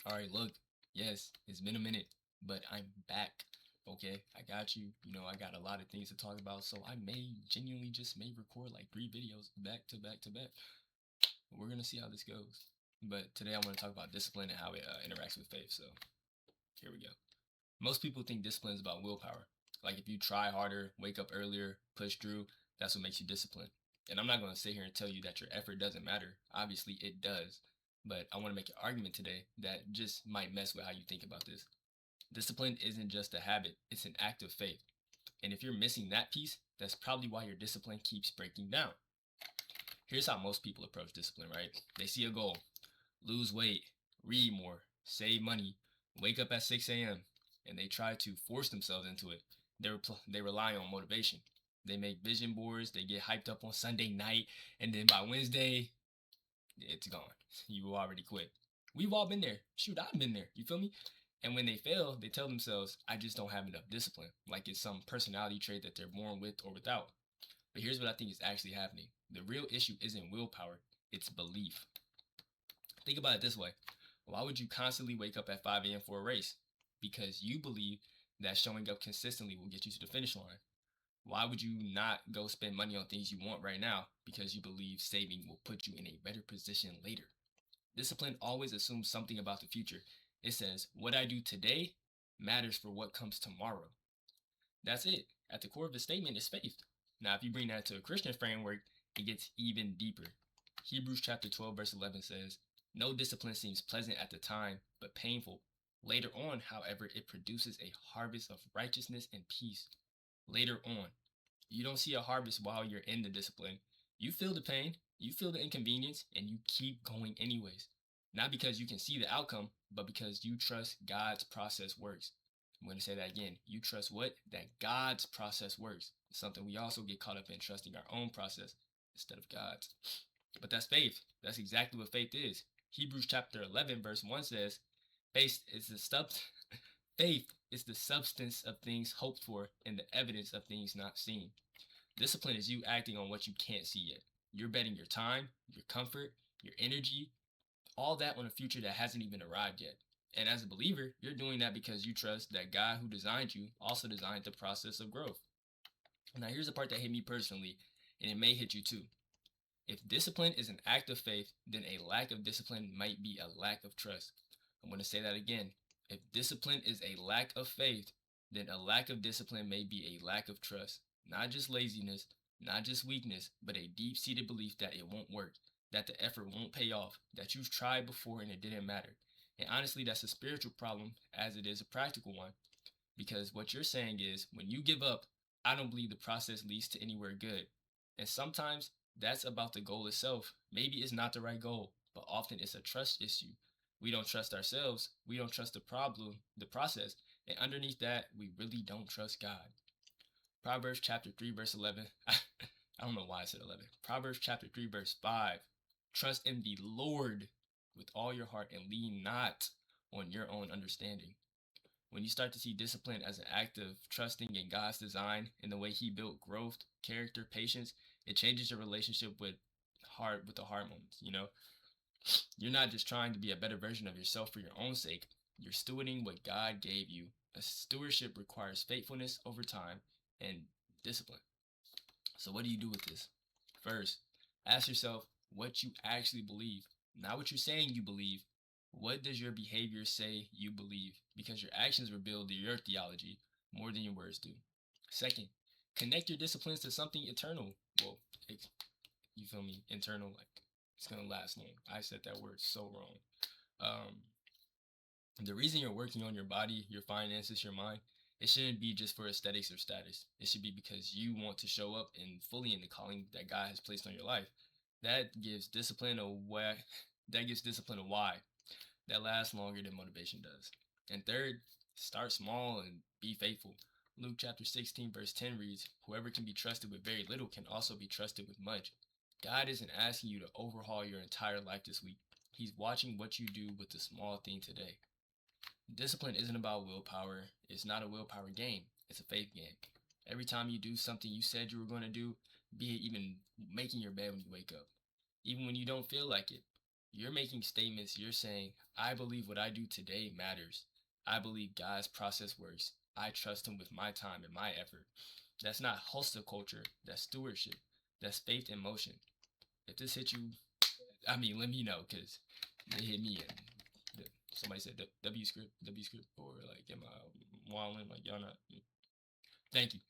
All right, look, yes, it's been a minute, but I'm back. Okay, I got you. I got a lot of things to talk about, so I may record like 3 videos back to back to back. We're gonna see how this goes. But today I want to talk about discipline and how it interacts with faith. So here we go. Most people think discipline is about willpower. Like if you try harder, wake up earlier, push through, that's what makes you disciplined. And I'm not going to sit here and tell you that your effort doesn't matter. Obviously, it does. But I want to make an argument today that just might mess with how you think about this. Discipline isn't just a habit, it's an act of faith. And if you're missing that piece, that's probably why your discipline keeps breaking down. Here's how most people approach discipline, right? They see a goal: lose weight, read more, save money, wake up at 6 a.m., and they try to force themselves into it. They rely on motivation. They make vision boards, they get hyped up on Sunday night, and then by Wednesday, it's gone. You already quit. We've all been there. Shoot, I've been there. You feel me? And when they fail, they tell themselves, I just don't have enough discipline. Like it's some personality trait that they're born with or without. But here's what I think is actually happening: the real issue isn't willpower, it's belief. Think about it this way: why would you constantly wake up at 5 a.m. for a race? Because you believe that showing up consistently will get you to the finish line. Why would you not go spend money on things you want right now? Because you believe saving will put you in a better position later. Discipline always assumes something about the future. It says, what I do today matters for what comes tomorrow. That's it. At the core of the statement is faith. Now, if you bring that to a Christian framework, it gets even deeper. Hebrews chapter 12, verse 11 says, no discipline seems pleasant at the time, but painful. Later on, however, it produces a harvest of righteousness and peace. Later on. You don't see a harvest while you're in the discipline. You feel the pain, you feel the inconvenience, and you keep going anyways. Not because you can see the outcome, but because you trust God's process works. I'm going to say that again. You trust what? That God's process works. It's something we also get caught up in, trusting our own process instead of God's. But that's faith. That's exactly what faith is. Hebrews chapter 11, verse 1 says, faith is the faith is the substance of things hoped for and the evidence of things not seen. Discipline is you acting on what you can't see yet. You're betting your time, your comfort, your energy, all that on a future that hasn't even arrived yet. And as a believer, you're doing that because you trust that God who designed you also designed the process of growth. Now, here's the part that hit me personally, and it may hit you too. If discipline is an act of faith, then a lack of discipline might be a lack of trust. I'm going to say that again. If discipline is a lack of faith, then a lack of discipline may be a lack of trust. Not just laziness, not just weakness, but a deep seated belief that it won't work, that the effort won't pay off, that you've tried before and it didn't matter. And honestly, that's a spiritual problem as it is a practical one. Because what you're saying is, when you give up, I don't believe the process leads to anywhere good. And sometimes that's about the goal itself. Maybe it's not the right goal, but often it's a trust issue. We don't trust ourselves, we don't trust the problem, the process, and underneath that, we really don't trust God. Proverbs chapter 3, verse 11. I don't know why I said 11. Proverbs chapter 3, verse 5. Trust in the Lord with all your heart and lean not on your own understanding. When you start to see discipline as an act of trusting in God's design, in the way He built growth, character, patience, it changes your relationship with the hard moments. You're not just trying to be a better version of yourself for your own sake. You're stewarding what God gave you. A stewardship requires faithfulness over time and discipline. So what do you do with this? First, ask yourself what you actually believe, not what you're saying you believe. What does your behavior say you believe? Because your actions reveal your theology more than your words do. Second, connect your disciplines to something eternal. Well, you feel me? Internal, like it's gonna last long. I said that word so wrong. Um, the reason you're working on your body, your finances, your mind, it shouldn't be just for aesthetics or status. It should be because you want to show up and fully in the calling that God has placed on your life. That gives discipline a why. That gives discipline a why that lasts longer than motivation does. And third, start small and be faithful. Luke chapter 16, verse 10 reads, whoever can be trusted with very little can also be trusted with much. God isn't asking you to overhaul your entire life this week. He's watching what you do with the small thing today. Discipline isn't about willpower. It's not a willpower game. It's a faith game. Every time you do something you said you were going to do, be it even making your bed when you wake up, even when you don't feel like it, You're making statements. You're saying, I believe what I do today matters. I believe God's process works. I trust Him with my time and my effort. That's not hustle culture. That's stewardship. That's faith in motion. If this hit you, I mean, let me know because it hit me. And somebody said W script, or like, am I wilding? Like, y'all not. Thank you.